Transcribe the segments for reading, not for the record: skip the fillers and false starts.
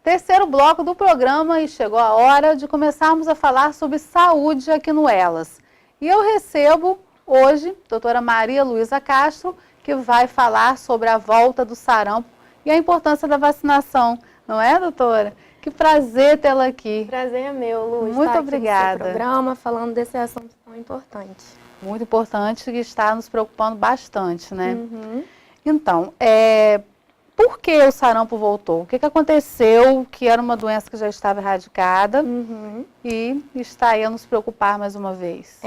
Terceiro bloco do programa e chegou a hora de começarmos a falar sobre saúde aqui no Elas. E eu recebo hoje a doutora Maria Luísa Castro, que vai falar sobre a volta do sarampo e a importância da vacinação. Não é, doutora? Que prazer tê-la aqui. Prazer é meu, Lu. Muito obrigada. Aqui no seu programa falando desse assunto tão importante. Muito importante que está nos preocupando bastante, né? Então, por que o sarampo voltou? O que aconteceu? Que era uma doença que já estava erradicada e está aí a nos preocupar mais uma vez.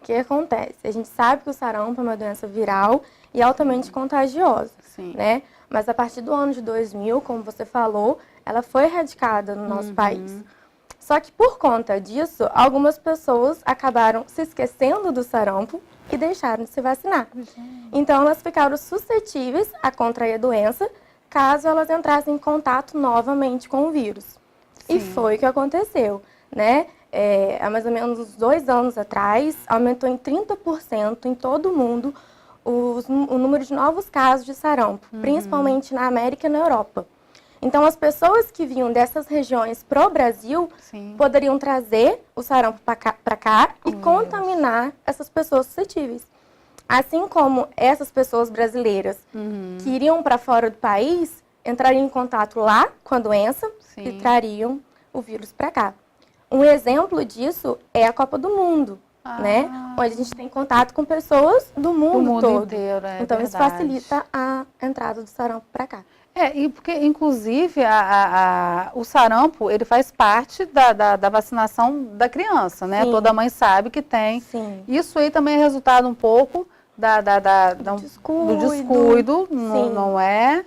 O que acontece? A gente sabe que o sarampo é uma doença viral e altamente contagiosa, né? Mas a partir do ano de 2000, como você falou, ela foi erradicada no nosso país. Só que por conta disso, algumas pessoas acabaram se esquecendo do sarampo e deixaram de se vacinar. Então elas ficaram suscetíveis a contrair a doença caso elas entrassem em contato novamente com o vírus. E foi o que aconteceu, né? Há mais ou menos uns 2 anos atrás, aumentou em 30% em todo o mundo o número de novos casos de sarampo, principalmente na América e na Europa. Então, as pessoas que vinham dessas regiões para o Brasil poderiam trazer o sarampo para cá e contaminar essas pessoas suscetíveis. Assim como essas pessoas brasileiras que iriam para fora do país, entrariam em contato lá com a doença e trariam o vírus para cá. Um exemplo disso é a Copa do Mundo, né? Onde a gente tem contato com pessoas do mundo todo. Inteiro, então, isso facilita a entrada do sarampo para cá. E porque, inclusive, o sarampo, ele faz parte da vacinação da criança, né? Toda mãe sabe que tem. Isso aí também é resultado um pouco do descuido, não é?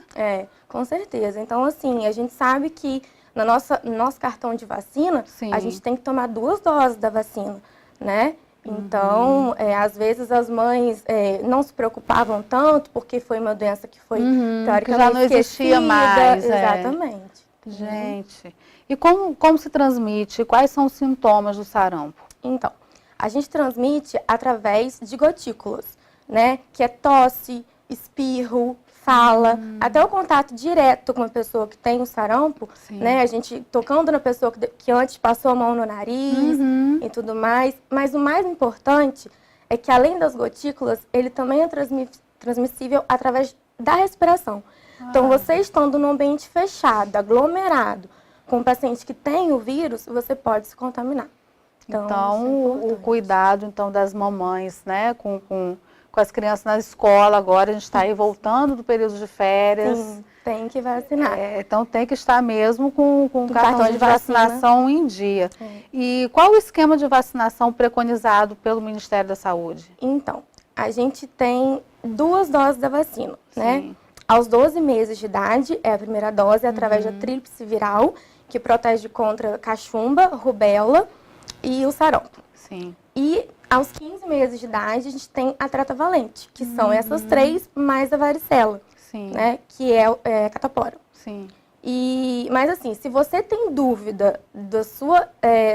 Com certeza. Então, assim, a gente sabe que no nosso cartão de vacina, a gente tem que tomar 2 doses da vacina, né? Então, às vezes as mães não se preocupavam tanto, porque foi uma doença que foi, teoricamente, já não existia mais. Exatamente. Gente, e como se transmite? Quais são os sintomas do sarampo? Então, a gente transmite através de gotículas, né? Que é tosse, espirro, fala, até o contato direto com uma pessoa que tem o sarampo, né? A gente tocando na pessoa que antes passou a mão no nariz e tudo mais. Mas o mais importante é que, além das gotículas, ele também é transmissível através da respiração. Então, você estando num ambiente fechado, aglomerado, com um paciente que tem o vírus, você pode se contaminar. Então o cuidado das mamães, né, com as crianças na escola agora, a gente está aí voltando do período de férias. Sim, tem que vacinar. Então tem que estar mesmo com o cartão de vacinação em dia. E qual o esquema de vacinação preconizado pelo Ministério da Saúde? Então, a gente tem 2 doses da vacina, né? Aos 12 meses de idade é a primeira dose, através da tríplice viral, que protege contra cachumba, rubéola e o sarampo. E aos 15 meses de idade, a gente tem a tetravalente, que são essas 3 mais a varicela, né? Que é catapora. Mas assim, se você tem dúvida da sua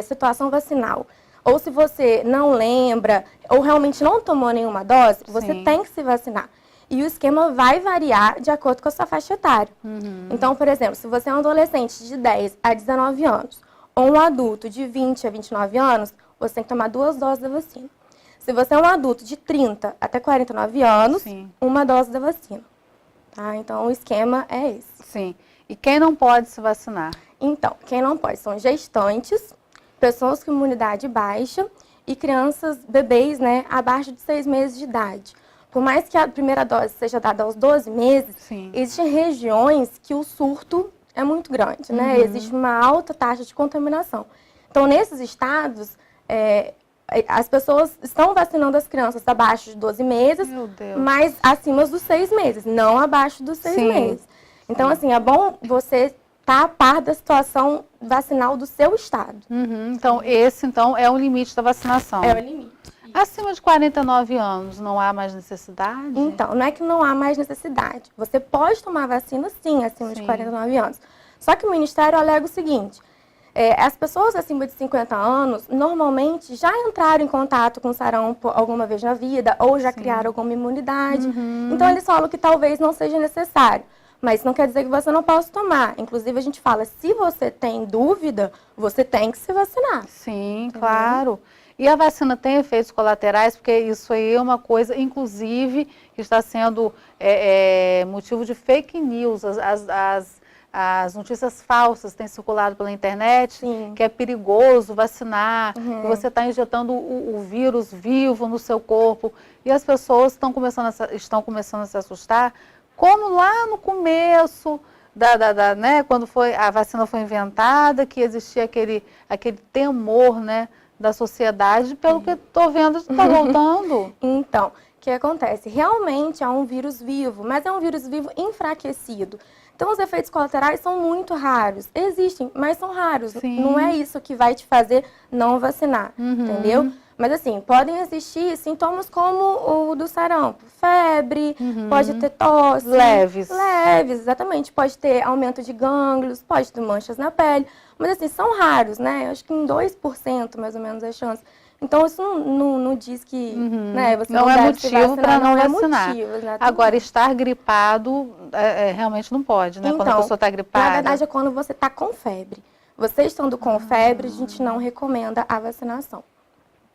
situação vacinal, ou se você não lembra, ou realmente não tomou nenhuma dose, você tem que se vacinar. E o esquema vai variar de acordo com a sua faixa etária. Então, por exemplo, se você é um adolescente de 10 a 19 anos, ou um adulto de 20 a 29 anos, você tem que tomar 2 doses da vacina. Se você é um adulto de 30 até 49 anos, 1 dose da vacina. Tá? Então, o esquema é esse. E quem não pode se vacinar? Então, quem não pode são gestantes, pessoas com imunidade baixa e crianças, bebês, né, abaixo de 6 meses de idade. Por mais que a primeira dose seja dada aos 12 meses, existem regiões que o surto é muito grande, né? Existe uma alta taxa de contaminação. Então, nesses estados, as pessoas estão vacinando as crianças abaixo de 12 meses, mas acima dos 6 meses, não abaixo dos 6 meses. Então, assim, é bom você estar a par da situação vacinal do seu estado. Então, esse é o limite da vacinação. É o limite. Acima de 49 anos, não há mais necessidade? Então, não é que não há mais necessidade. Você pode tomar vacina, sim, acima de 49 anos. Só que o Ministério alega o seguinte: as pessoas acima de 50 anos, normalmente, já entraram em contato com sarampo alguma vez na vida, ou já criaram alguma imunidade. Então, eles falam que talvez não seja necessário. Mas não quer dizer que você não possa tomar. Inclusive, a gente fala, se você tem dúvida, você tem que se vacinar. Sim, claro. E a vacina tem efeitos colaterais, porque isso aí é uma coisa, inclusive, que está sendo motivo de fake news. As notícias falsas têm circulado pela internet, Sim. que é perigoso vacinar, que você está injetando o vírus vivo no seu corpo. E as pessoas estão começando a se assustar, como lá no começo, né, quando a vacina foi inventada, que existia aquele temor, né, da sociedade, pelo que estou vendo, está voltando. Então, o que acontece? Realmente é um vírus vivo, mas é um vírus vivo enfraquecido. Então, os efeitos colaterais são muito raros. Existem, mas são raros. Sim. Não é isso que vai te fazer não vacinar, entendeu? Mas assim, podem existir sintomas como o do sarampo. Febre, pode ter tosse. Leves. Leves, exatamente. Pode ter aumento de gânglios, pode ter manchas na pele. Mas assim, são raros, né? Acho que em 2% mais ou menos a chance. Então, isso não diz que né, você não é motivo para não vacinar. Motivo, agora, estar gripado realmente não pode, né? Então, quando a pessoa está gripada. Na verdade, é quando você está com febre. Você estando com febre, a gente não recomenda a vacinação.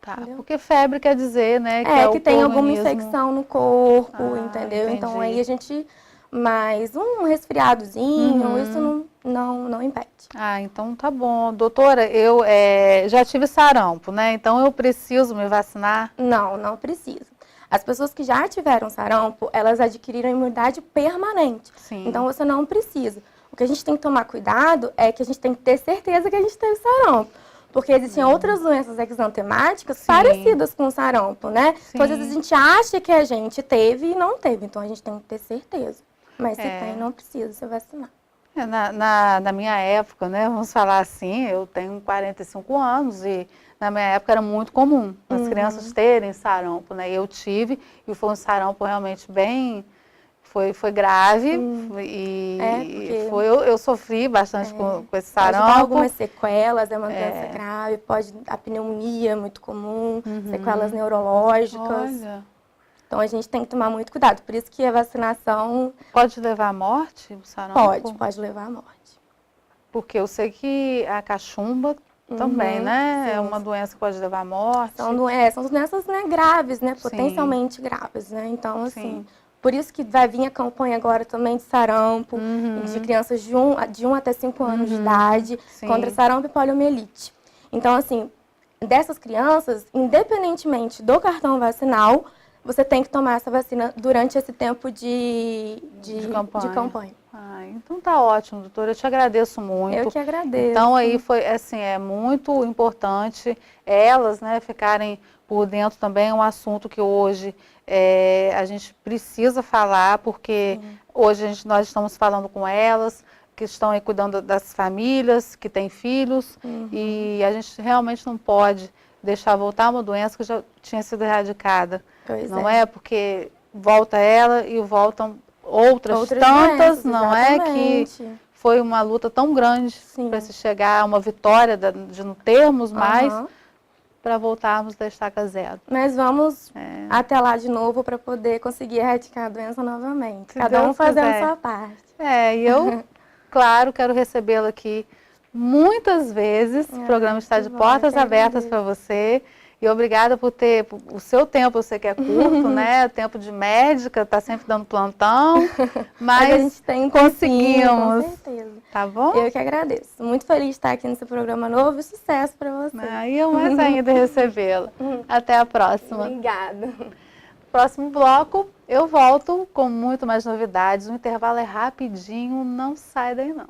Tá, entendeu? porque febre quer dizer, né, que tem alguma infecção no corpo, entendeu? Entendi. Então, aí a gente... Mas um resfriadozinho, isso não impede. Ah, então tá bom. Doutora, eu já tive sarampo, né? Então eu preciso me vacinar? Não precisa. As pessoas que já tiveram sarampo, elas adquiriram imunidade permanente. Sim. Então você não precisa. O que a gente tem que tomar cuidado é que a gente tem que ter certeza que a gente teve sarampo. Porque existem outras doenças exantemáticas parecidas com o sarampo, né? Então, às vezes a gente acha que a gente teve e não teve. Então, a gente tem que ter certeza. Mas se tem, não precisa se vacinar. Na minha época, né, vamos falar assim, eu tenho 45 anos e na minha época era muito comum as crianças terem sarampo, né? Eu tive e foi um sarampo realmente bem... Foi grave eu sofri bastante com esse sarampo. Pode dar algumas sequelas, é uma doença grave, a pneumonia é muito comum, sequelas neurológicas. Olha. Então a gente tem que tomar muito cuidado, por isso que a vacinação... Pode levar à morte o sarampo? Pode levar à morte. Porque eu sei que a cachumba também, né? Sim. É uma doença que pode levar à morte. São doenças, né, graves, né? Potencialmente graves, né? Então, assim... Por isso que vai vir a campanha agora também de sarampo, de crianças de 1 até 5 anos de idade, contra sarampo e poliomielite. Então, assim, dessas crianças, independentemente do cartão vacinal, você tem que tomar essa vacina durante esse tempo de campanha. Ah, então tá ótimo, doutora. Eu te agradeço muito. Eu que agradeço. Então aí foi assim, é muito importante elas, né, ficarem por dentro também. É um assunto que hoje a gente precisa falar, porque hoje nós estamos falando com elas, que estão aí cuidando das famílias, que têm filhos, e a gente realmente não pode deixar voltar uma doença que já tinha sido erradicada. Não é porque volta ela e voltam outras tantas, doenças, não exatamente. É que foi uma luta tão grande para se chegar a uma vitória de não termos mais, para voltarmos da estaca zero. Mas vamos até lá de novo para poder conseguir erradicar a doença novamente. Se Cada um Deus fazendo quiser. a sua parte. E eu, claro, quero recebê-la aqui muitas vezes. O programa está de portas abertas para você. E obrigada por ter o seu tempo, eu sei que é curto, né? O tempo de médica, está sempre dando plantão, mas a gente tem conseguimos. Com certeza. Tá bom? Eu que agradeço. Muito feliz de estar aqui nesse programa novo e sucesso para você. E eu mais ainda recebê-la. Até a próxima. Obrigada. Próximo bloco, eu volto com muito mais novidades. O intervalo é rapidinho, não sai daí não.